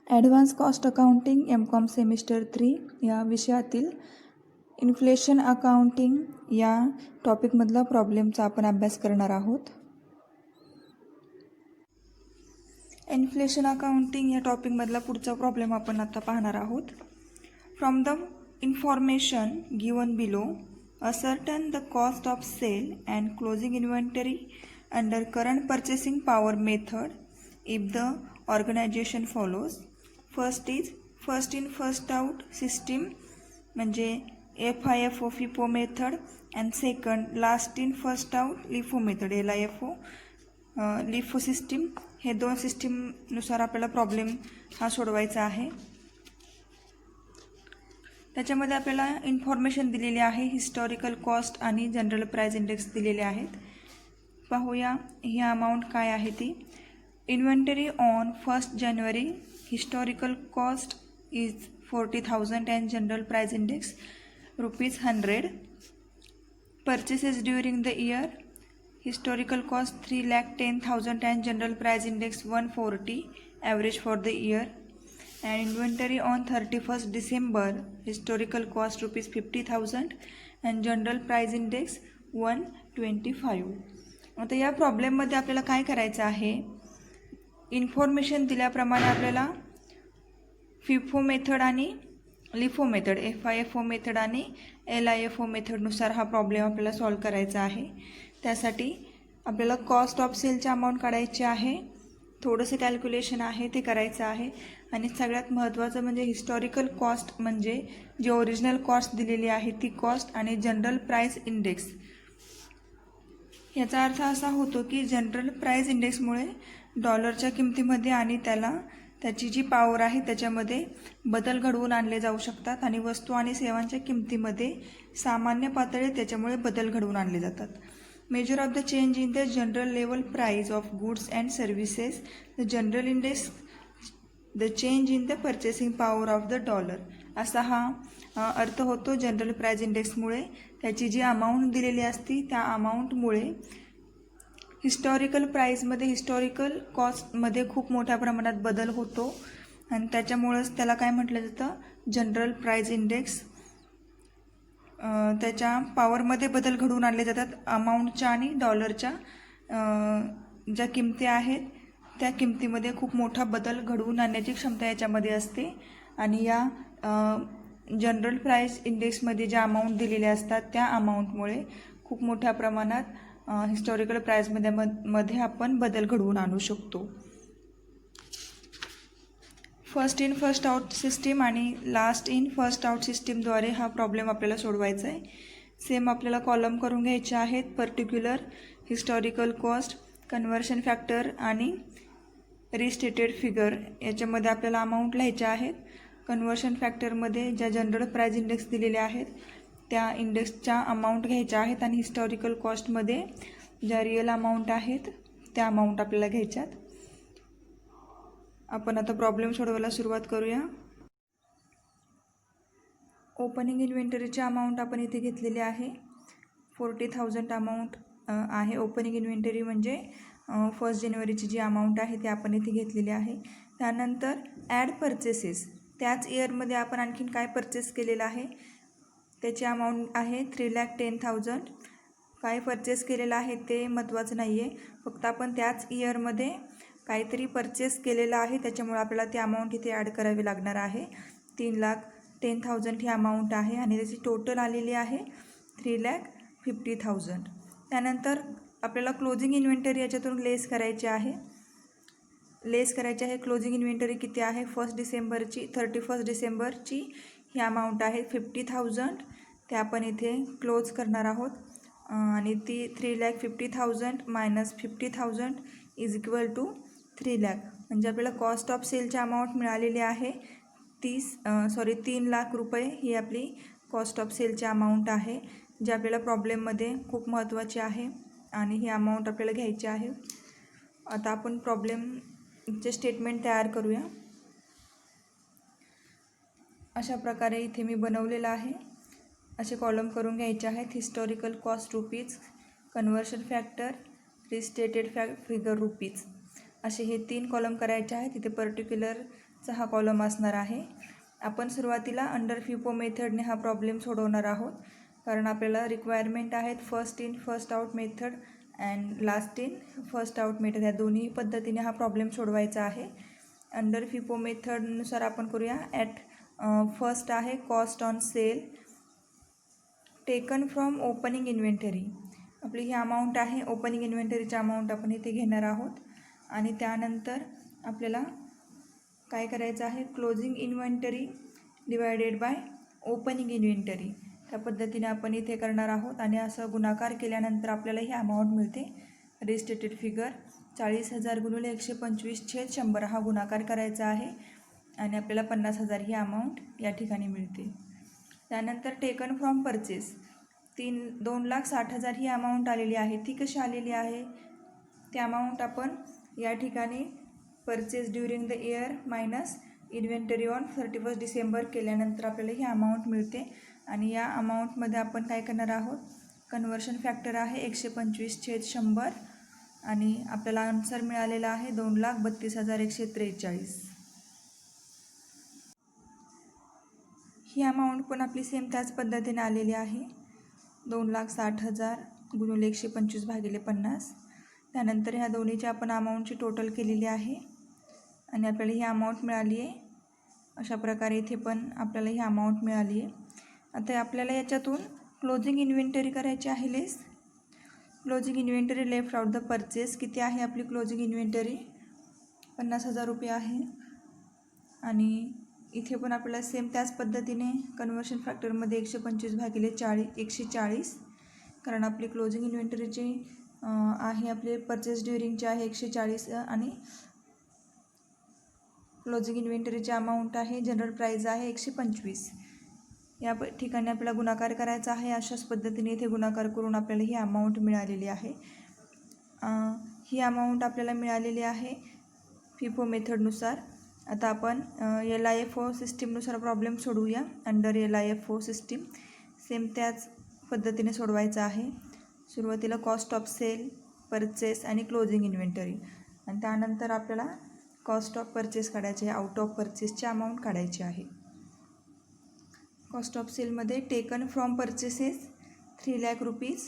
Advance cost accounting M.Com semester 3 या विषयातील inflation accounting या टॉपिकमधला प्रॉब्लेमचा आपण अभ्यास करणार आहोत. इन्फ्लेशन अकाउंटिंग या टॉपिकमधला पुढचा प्रॉब्लेम आपण आता पाहणार आहोत. From the information given below ascertain the cost of sale and closing inventory under current purchasing power method if the organisation follows. First is first in first out system म्हणजे FIFO FIFO method and second last in first out LIFO method LIFO LIFO system. हे दोन सिस्टीमनुसार आपल्याला problem हा सोडवायचा आहे. त्याच्यामध्ये आपल्याला information दिलेली आहे, हिस्टॉरिकल कॉस्ट आणि जनरल प्राइस इंडेक्स दिलेले आहेत. पाहूया ही अमाऊंट काय आहे ती. Inventory on 1 January historical cost is 40,000 and general price index ₹100. Purchases during the year historical cost 3,10,000 and general price index 140 average for the year. And inventory on 31st December historical cost ₹50,000 and general price index 125. आता या प्रॉब्लेममध्ये आपल्याला काय करायचं आहे, information दिल्याप्रमाणे आपल्याला FIFO method आणि लिफो मेथड FIFO मेथड आणि LIFO मेथडनुसार हा प्रॉब्लेम आपल्याला सॉल्व करायचा आहे. त्यासाठी आपल्याला कॉस्ट ऑफ सेलची अमाऊंट काढायची आहे, थोडंसं कॅल्क्युलेशन आहे ते करायचं आहे. आणि सगळ्यात महत्त्वाचं म्हणजे हिस्टॉरिकल कॉस्ट म्हणजे जी ओरिजिनल कॉस्ट दिलेली आहे ती कॉस्ट आणि जनरल प्राइस इंडेक्स. याचा अर्थ असा होतो की जनरल प्राइस इंडेक्समुळे डॉलरच्या किमतीमध्ये आणि त्याची जी पॉवर आहे त्याच्यामध्ये बदल घडवून आणले जाऊ शकतात आणि वस्तू आणि सेवांच्या किमतीमध्ये सामान्य पातळी त्याच्यामुळे बदल घडवून आणले जातात. Measure of the change in the general level price of goods and services the general index the change in the purchasing power of the dollar. असा हा अर्थ होतो जनरल प्राइस इंडेक्समुळे. त्याची जी अमाऊंट दिलेली असती त्या अमाऊंटमुळे हिस्टॉरिकल प्राईजमध्ये हिस्टॉरिकल कॉस्टमध्ये खूप मोठ्या प्रमाणात बदल होतो आणि त्याच्यामुळंच त्याला काय म्हटलं जातं, जनरल प्राइस इंडेक्स. त्याच्या पॉवरमध्ये बदल घडवून आणले जातात. अमाऊंटच्या आणि डॉलरच्या ज्या किमती आहेत त्या किमतीमध्ये खूप मोठा बदल घडवून आणण्याची क्षमता याच्यामध्ये असते. आणि या जनरल प्राइस इंडेक्समध्ये ज्या अमाऊंट दिलेल्या असतात त्या अमाऊंटमुळे खूप मोठ्या प्रमाणात हिस्टॉरिकल प्राइसमध्ये आपण बदल घडवून आणू शकतो. First in first out system आणि लास्ट इन फर्स्ट आउट सिस्टीमद्वारे हा प्रॉब्लेम आपल्याला सोडवायचा आहे. सेम आपल्याला कॉलम करून घ्यायचे आहेत. Particular, historical cost, conversion factor आणि रिस्टेटेड फिगर याच्यामध्ये आपल्याला अमाऊंट लिहायच्या आहेत. कन्व्हर्शन फॅक्टरमध्ये ज्या जनरल प्राइस इंडेक्स दिलेल्या आहेत त्या इंडेक्सच्या अमाऊंट घ्यायच्या आहेत आणि हिस्टॉरिकल कॉस्टमध्ये ज्या रिअल अमाऊंट आहेत त्या अमाऊंट आपल्याला घ्यायच्यात. आपण आता प्रॉब्लेम सोडवायला सुरुवात करूया. ओपनिंग इन्व्हेंटरीची अमाऊंट आपण इथे घेतलेली आहे. 40,000 अमाऊंट आहे. ओपनिंग इन्व्हेंटरी म्हणजे 1 जानेवारीची जी अमाऊंट आहे ती आपण इथे घेतलेली आहे. त्यानंतर ॲड परचेसेस, त्याच इयरमध्ये आपण आणखीन काय परचेस केलेलं आहे त्याची अमाऊंट आहे 3,10,000. काय परचेस केलेलं आहे ते महत्त्वाचं नाही आहे, फक्त आपण त्याच इयरमध्ये काहीतरी परचेस केलेलं आहे त्याच्यामुळे आपल्याला ती अमाऊंट इथे ॲड करावी लागणार आहे. 3,10,000 ही अमाऊंट आहे आणि त्याची टोटल आलेली आहे 3,50,000. त्यानंतर आपल्याला क्लोजिंग इन्व्हेंटरी याच्यातून लेस करायची आहे. क्लोजिंग इन्व्हेंटरी किती आहे, 31 डिसेंबरची ही अमाऊंट आहे 50,000. ते आपण इथे क्लोज करणार आहोत आणि ती 3,50,000 मायनस 50,000 इज इक्वल टू 3,00,000. म्हणजे आपल्याला कॉस्ट ऑफ सेलची अमाऊंट मिळालेली आहे 3,00,000 रुपये. ही आपली कॉस्ट ऑफ सेलची अमाऊंट आहे जी आपल्याला प्रॉब्लेममध्ये खूप महत्त्वाची आहे आणि ही अमाऊंट आपल्याला घ्यायची आहे. आता आपण प्रॉब्लेमचे स्टेटमेंट तयार करूया. अशा प्रकारे इथे मी बनवलेलं आहे. असे कॉलम करून घ्यायचे आहेत. Historical cost rupees, conversion factor, restated figure rupees. असे हे 3 कॉलम करायचे आहेत. तिथे पर्टिक्युलरचा हा कॉलम असणार आहे. आपण सुरुवातीला अंडर फिफो मेथडने हा प्रॉब्लेम सोडवणार आहोत, कारण आपल्याला रिक्वायरमेंट आहेत first in first out method and last in first out method, या दोन्ही पद्धतीने हा प्रॉब्लेम सोडवायचा आहे. अंडर फिफो मेथडनुसार आपण करूया. फर्स्ट आहे cost on sale taken from opening inventory. आपली ही अमाऊंट आहे, ओपनिंग इन्व्हेंटरीची अमाऊंट आपण इथे घेणार आहोत. आणि त्यानंतर आपल्याला काय करायचं आहे, closing inventory divided by opening inventory, त्या पद्धतीने आपण इथे करणार आहोत. आणि असं गुणाकार केल्यानंतर आपल्याला ही अमाऊंट मिळते. रिस्टेटेड फिगर 40,000 गुणिले 125/100 हा गुणाकार करायचा आहे आणि आपल्याला 50,000 ही अमाऊंट या ठिकाणी मिळते. त्यानंतर taken from purchase 2,60,000 he amount आलेली आहे. ती कशी आलेली आहे, ती अमाऊंट आपण या ठिकाणी purchase during the year minus inventory on 31 December केल्यानंतर आपल्याला ही अमाऊंट मिळते. आणि या अमाऊंटमध्ये आपण काय करणार आहोत, कन्वर्शन फॅक्टर आहे 125/100 आणि आपल्याला आन्सर मिळालेला आहे 2,32,143. ही अमाऊंट पण आपली सेम त्याच पद्धतीने आलेली आहे. 2,60,000 गुणिले 125/50. त्यानंतर ह्या दोन्हीची आपण अमाऊंटची टोटल केलेली आहे आणि आपल्याला ही अमाऊंट मिळाली आहे. अशा प्रकारे इथे पण आपल्याला ही अमाऊंट मिळाली आहे. आता आपल्याला याच्यातून क्लोजिंग इन्व्हेंटरी करायची आहे less. Closing inventory left out the purchase किती आहे आपली क्लोजिंग इन्व्हेंटरी, 50,000 रुपये आहे. आणि इथे पण आपल्याला सेम त्याच पद्धतीने कन्वर्शन फॅक्टरमध्ये 125/140, कारण आपली क्लोजिंग इन्व्हेंटरीची आहे, आपले परचेस ड्युरिंगचे आहे 140 आणि क्लोजिंग इन्व्हेंटरीची अमाऊंट आहे, जनरल प्राईज आहे 125. या ठिकाणी आपल्याला गुणाकार करायचा आहे. अशाच पद्धतीने इथे गुणाकार करून आपल्याला ही अमाऊंट मिळालेली आहे. ही अमाऊंट आपल्याला मिळालेली आहे फिफो मेथडनुसार. आता आपण LIFO सिस्टीमनुसार प्रॉब्लेम सोडवूया. अंडर LIFO सिस्टीम सेम त्याच पद्धतीने सोडवायचा आहे. सुरुवातीला कॉस्ट ऑफ सेल, परचेस आणि क्लोजिंग इन्व्हेंटरी, आणि त्यानंतर आपल्याला कॉस्ट ऑफ परचेस काढायचे आहे, आउट ऑफ परचेसची अमाऊंट काढायची आहे. कॉस्ट ऑफ सेलमध्ये taken from purchases 3 lakh rupees.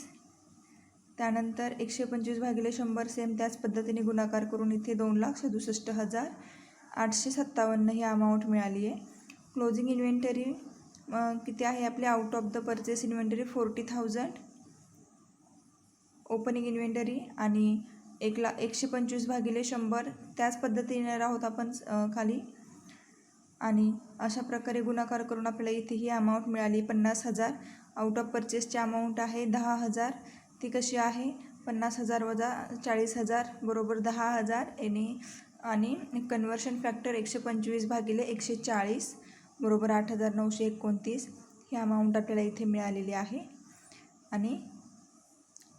त्यानंतर 125/100 सेम त्याच पद्धतीने गुणाकार करून इथे 2,67,857 ही अमाऊंट मिळाली आहे. क्लोजिंग इन्व्हेंटरी किती आहे आपली, out of the purchase inventory 40,000, opening inventory आणि 125/100 त्याच पद्धतीने आहोत आपण खाली. आणि अशा प्रकारे गुणाकार करून आपल्याला इथे ही अमाऊंट मिळाली 50,000. आउट ऑफ परचेसची अमाऊंट आहे 10,000. ती कशी आहे, 50,000 वजा 40,000 बरोबर 10,000 आणि कन्वर्शन फॅक्टर 125/140 बरोबर 8,929 ही अमाऊंट आपल्याला इथे मिळालेली आहे. आणि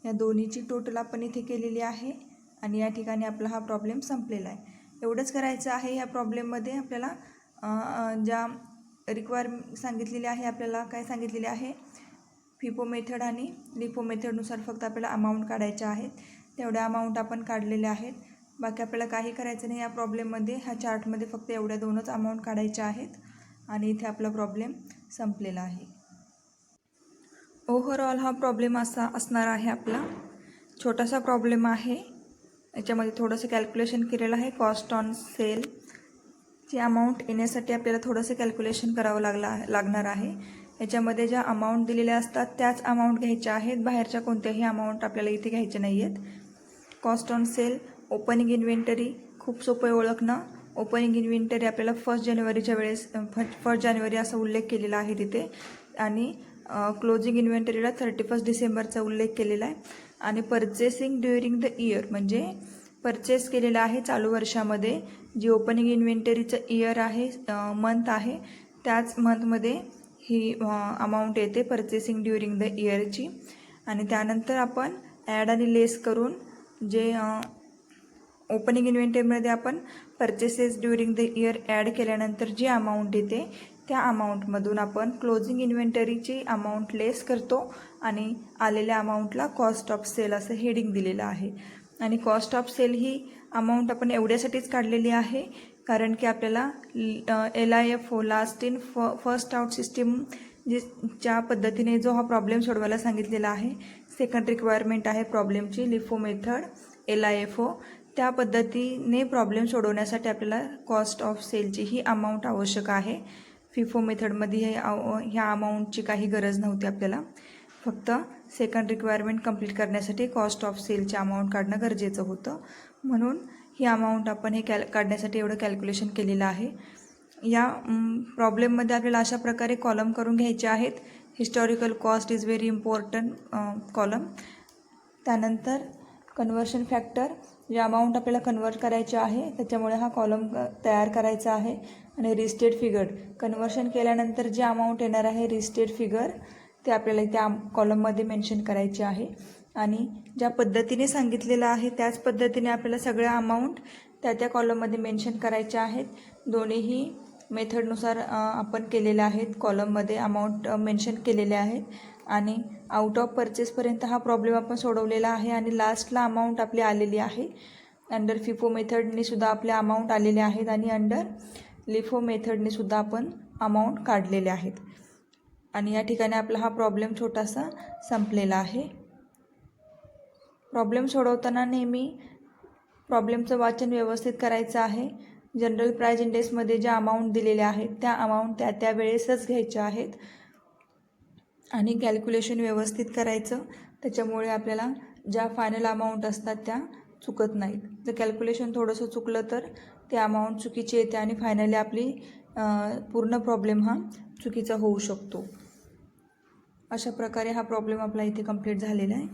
या दोन्हीची टोटल आपण इथे केलेली आहे आणि या ठिकाणी आपला हा प्रॉब्लेम संपलेला आहे. एवढंच करायचं आहे. या प्रॉब्लेममध्ये आपल्याला ज्या सांगितलेली आहे, आपल्याला काय सांगितलेले आहे, फिफो मेथड आणि लिफो मेथडनुसार फक्त आपल्याला अमाऊंट काढायच्या आहेत. तेवढ्या अमाऊंट आपण काढलेल्या आहेत. बाकी आपल्याला काही करायचं नाही या प्रॉब्लेममध्ये. ह्या चार्टमध्ये फक्त एवढ्या 2च अमाऊंट काढायच्या आहेत आणि इथे आपला प्रॉब्लेम संपलेला आहे. ओव्हरऑल हा प्रॉब्लेम असा असणार आहे आपला. छोटासा प्रॉब्लेम आहे. याच्यामध्ये थोडंसं कॅल्क्युलेशन केलेलं आहे. कॉस्ट ऑन सेलची अमाऊंट येण्यासाठी आपल्याला थोडंसं कॅल्क्युलेशन करावं लागणार आहे. याच्यामध्ये ज्या अमाऊंट दिलेल्या असतात त्याच अमाऊंट घ्यायच्या आहेत. बाहेरच्या कोणत्याही अमाऊंट आपल्याला इथे घ्यायच्या नाही आहेत. Cost on sale, opening inventory खूप सोपं आहे ओळखणं. ओपनिंग इन्व्हेंटरी आपल्याला 1 जानेवारीच्या वेळेस 1 जानेवारी असा उल्लेख केलेला आहे तिथे, आणि क्लोजिंग इन्व्हेंटरीला 31 डिसेंबरचा उल्लेख केलेला आहे. आणि परचेसिंग ड्युरिंग द इयर म्हणजे परचेस केलेलं आहे चालू वर्षामध्ये. जी ओपनिंग इन्व्हेंटरीचं इयर आहे, मंथ आहे, त्याच मंथमध्ये ही अमाऊंट येते परचेसिंग ड्युरिंग द इयरची. आणि त्यानंतर आपण ॲड आणि लेस करून जे ओपनिंग इन्व्हेंटरीमध्ये आपण purchases during the year add केल्यानंतर जी अमाऊंट येते त्या अमाऊंटमधून आपण क्लोजिंग इन्व्हेंटरीची अमाऊंट लेस करतो आणि आलेल्या अमाऊंटला कॉस्ट ऑफ सेल असं हेडिंग दिलेलं आहे. आणि कॉस्ट ऑफ सेल ही अमाऊंट आपण एवढ्यासाठीच काढलेली आहे कारण की आपल्याला LIFO last in first out system ज्या पद्धतीने जो हा प्रॉब्लेम सोडवायला सांगितलेला आहे, सेकंड रिक्वायरमेंट आहे प्रॉब्लेमची LIFO मेथड LIFO, त्या पद्धतीने प्रॉब्लेम सोडवण्यासाठी आपल्याला कॉस्ट ऑफ सेलची ही अमाऊंट आवश्यक आहे. FIFO मेथडमध्ये ह्या अमाऊंटची काही गरज नव्हती आपल्याला, फक्त सेकंड रिक्वायरमेंट कंप्लीट करण्यासाठी कॉस्ट ऑफ सेलची अमाऊंट काढणं गरजेचं होतं. म्हणून ही अमाऊंट आपण हे काढण्यासाठी एवढं कॅल्क्युलेशन केलेलं आहे. या प्रॉब्लेममध्ये आपल्याला अशा प्रकारे कॉलम करून घ्यायचे आहेत. Historical cost is very important column. त्यानंतर कन्वर्शन फॅक्टर, जे अमाऊंट आपल्याला कन्वर्ट करायचे आहे त्याच्यामुळे हा कॉलम तयार करायचा आहे. आणि रिस्टेट फिगर, कन्वर्शन केल्यानंतर जे अमाऊंट येणार आहे रिस्टेट फिगर ते आपल्याला त्या कॉलममध्ये मेन्शन करायचे आहे. आणि ज्या पद्धतीने सांगितलेलं आहे त्याच पद्धतीने आपल्याला सगळ्या अमाऊंट त्या कॉलममध्ये मेन्शन करायच्या आहेत. दोन्हीही मेथडनुसार आपण केलेल्या आहेत, कॉलममध्ये अमाऊंट मेन्शन केलेले आहेत. आणि आउट ऑफ परचेसपर्यंत हा प्रॉब्लेम आपण सोडवलेला आहे. आणि लास्टला अमाऊंट आपली आलेली आहे. अंडर FIFO मेथडने सुद्धा आपल्या अमाऊंट आलेल्या आहेत आणि अंडर LIFO मेथडने सुद्धा आपण अमाऊंट काढलेले आहेत. आणि या ठिकाणी आपला हा प्रॉब्लेम छोटासा संपलेला आहे. प्रॉब्लेम सोडवताना नेहमी प्रॉब्लेमचं वाचन व्यवस्थित करायचं आहे. जनरल प्राईज इंडेक्समध्ये ज्या अमाऊंट दिलेल्या आहेत त्या अमाऊंट त्या वेळेसच घ्यायच्या आहेत. आणि कॅल्क्युलेशन व्यवस्थित करायचं, त्याच्यामुळे आपल्याला ज्या फायनल अमाऊंट असतात त्या चुकत नाहीत. जर कॅल्क्युलेशन थोडंसं चुकलं तर ते अमाऊंट चुकीची येते आणि फायनली आपली पूर्ण प्रॉब्लेम हा चुकीचा होऊ शकतो. अशा प्रकारे हा प्रॉब्लेम आपला इथे कंप्लीट झालेला आहे.